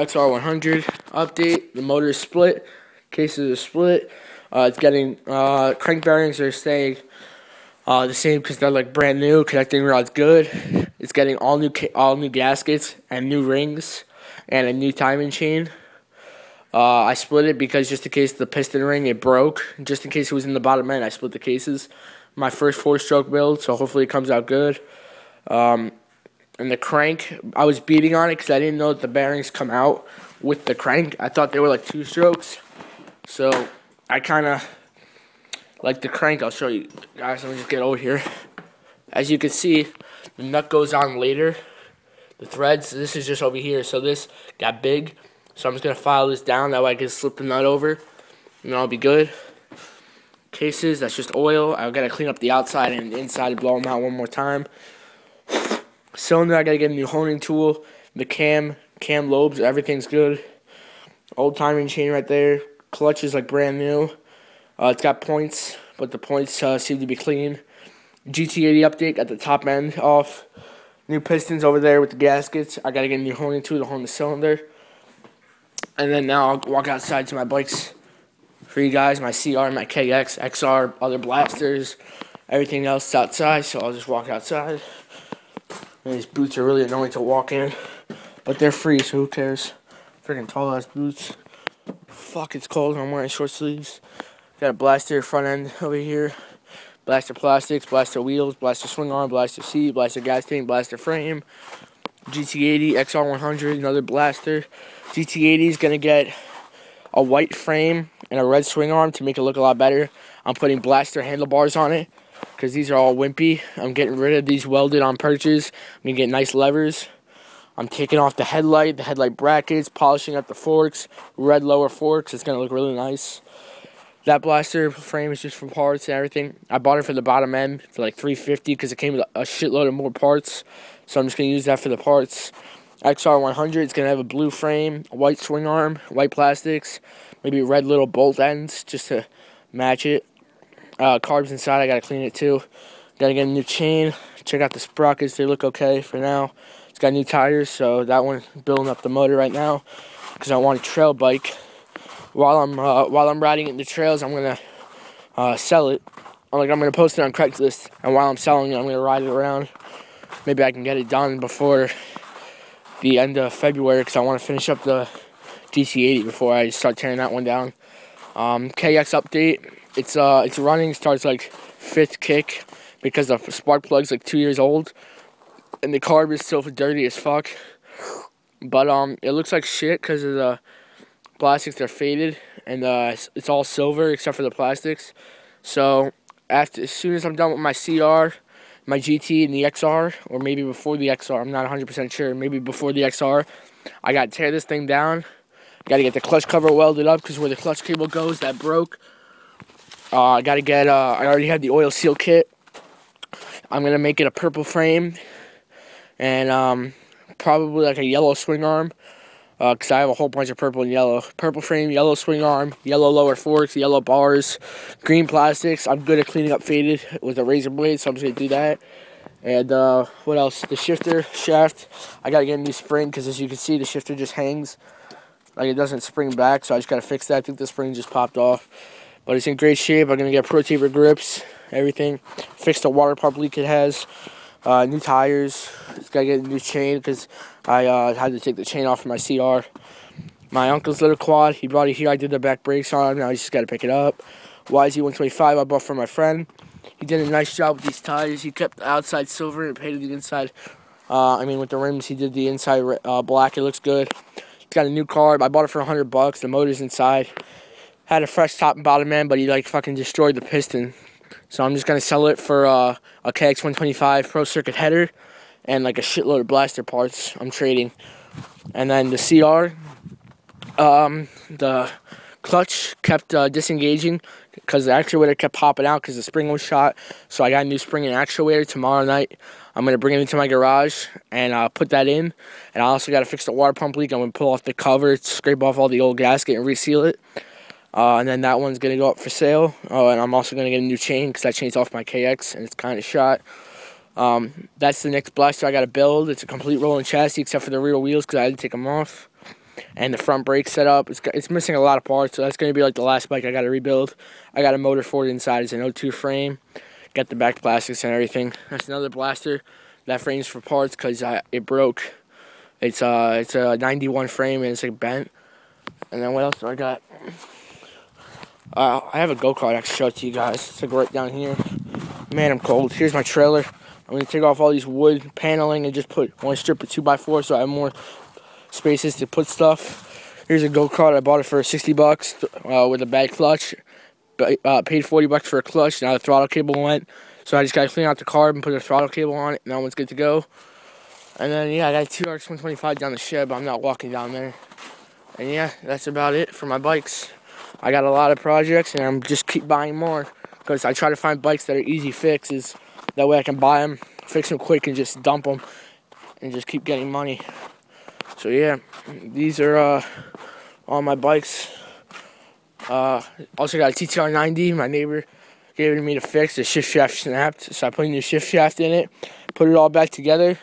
XR100 update. The motor is split. Cases are split. It's getting crank bearings are staying the same because they're like brand new. Connecting rod's good. It's getting all new gaskets and new rings and a new timing chain. I split it because just in case the piston ring it broke, just in case it was in the bottom end, I split the cases. My first 4-stroke build, so hopefully it comes out good. And the crank, I was beating on it because I didn't know that the bearings come out with the crank. I thought they were like 2 strokes. So I kind of like the crank. I'll show you guys. Let me just get over here. As you can see, the nut goes on later. The threads, this is just over here. So this got big. So I'm just going to file this down. That way I can slip the nut over. And I'll be good. Cases, that's just oil. I've got to clean up the outside and the inside and blow them out one more time. Cylinder, I got to get a new honing tool. The cam lobes, everything's good. Old timing chain right there. Clutch is like brand new. It's got points, but the points seem to be clean. GT80 update, got the top end off. New pistons over there with the gaskets. I got to get a new honing tool to hone the cylinder. And then now I'll walk outside to my bikes for you guys. My CR, my KX, XR, other blasters, everything else outside. So I'll just walk outside. And these boots are really annoying to walk in. But they're free, so who cares? Freaking tall ass boots. Fuck, it's cold. I'm wearing short sleeves. Got a blaster front end over here. Blaster plastics, blaster wheels, blaster swing arm, blaster seat, blaster gas tank, blaster frame. GT80, XR100, another blaster. GT80 is going to get a white frame and a red swing arm to make it look a lot better. I'm putting blaster handlebars on it because these are all wimpy. I'm getting rid of these welded on perches. I'm going to get nice levers. I'm taking off the headlight brackets, polishing up the forks, red lower forks. It's going to look really nice. That blaster frame is just from parts and everything. I bought it for the bottom end for like $350 because it came with a shitload of more parts. So I'm just going to use that for the parts. XR100 is going to have a blue frame, a white swing arm, white plastics, maybe red little bolt ends just to match it. Carbs inside, I got to clean it too. Got to get a new chain. Check out the sprockets. They look okay for now. It's got new tires, so that one's building up the motor right now because I want a trail bike. While I'm riding it in the trails, I'm gonna sell it. I'm gonna post it on Craigslist, and while I'm selling it, I'm gonna ride it around. Maybe I can get it done before the end of February because I want to finish up the GT80 before I start tearing that one down. KX update. It's running. Starts like 5th kick because the spark plug's like 2 years old, and the carb is still dirty as fuck. But it looks like shit because of the plastics are faded, and it's all silver except for the plastics. So as soon as I'm done with my CR, my GT, and the XR, or maybe before the XR, I'm not 100% sure, maybe before the XR, I got to tear this thing down. Got to get the clutch cover welded up because where the clutch cable goes, that broke. I got to get, I already had the oil seal kit. I'm going to make it a purple frame and probably like a yellow swing arm. Because I have a whole bunch of purple and yellow. Purple frame, yellow swing arm, yellow lower forks, yellow bars, green plastics. I'm good at cleaning up faded with a razor blade, so I'm just going to do that. And what else? The shifter shaft. I got to get a new spring because as you can see, the shifter just hangs. Like it doesn't spring back, so I just got to fix that. I think the spring just popped off. But it's in great shape. I'm going to get Pro Taper grips, everything. Fix the water pump leak it has. New tires. Just gotta get a new chain because I had to take the chain off of my CR. My uncle's little quad, he brought it here. I did the back brakes on. Now he's just gotta pick it up. YZ125 I bought from my friend. He did a nice job with these tires. He kept the outside silver and painted the inside. With the rims, he did the inside black. It looks good. It's got a new carb. I bought it for $100. The motor's inside. Had a fresh top and bottom end, but he like fucking destroyed the piston. So I'm just going to sell it for a KX125 Pro Circuit header and like a shitload of blaster parts I'm trading. And then the CR, the clutch kept disengaging because the actuator kept popping out because the spring was shot. So I got a new spring and actuator tomorrow night. I'm going to bring it into my garage and put that in. And I also got to fix the water pump leak. I'm going to pull off the cover, scrape off all the old gasket and reseal it. And then that one's going to go up for sale. And I'm also going to get a new chain because that chain's off my KX and it's kind of shot. That's the next blaster I got to build. It's a complete rolling chassis except for the rear wheels because I had to take them off. and the front brake set up. It's missing a lot of parts, so that's going to be like the last bike I got to rebuild. I got a motor for it inside. It's an O2 frame. Got the back plastics and everything. That's another blaster. That frame's for parts because it broke. It's a 91 frame and it's like bent. And then what else do I got? I have a go-kart I can show it to you guys. It's like right down here. Man, I'm cold. Here's my trailer. I'm going to take off all these wood paneling and just put one strip of 2x4 so I have more spaces to put stuff. Here's a go-kart. I bought it for $60 with a bad clutch. Paid $40 for a clutch. Now the throttle cable went. So I just got to clean out the carb and put a throttle cable on it. And that one's good to go. And then, yeah, I got a TRX-125 down the shed, but I'm not walking down there. And, yeah, that's about it for my bikes. I got a lot of projects, and I'm just keep buying more. Because I try to find bikes that are easy fixes. That way I can buy them, fix them quick, and just dump them. And just keep getting money. So, yeah, these are all my bikes. Also got a TTR90. My neighbor gave it to me to fix. The shift shaft snapped, so I put a new shift shaft in it. Put it all back together.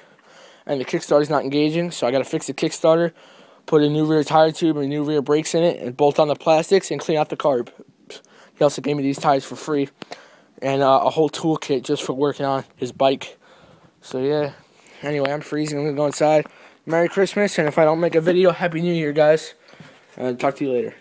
And the kickstarter's not engaging, so I gotta fix the kickstarter, put a new rear tire tube and new rear brakes in it, and bolt on the plastics and clean out the carb. He also gave me these tires for free, and a whole toolkit just for working on his bike. So yeah, anyway, I'm freezing. I'm gonna go inside. Merry Christmas, and if I don't make a video, Happy New Year, guys. Talk to you later.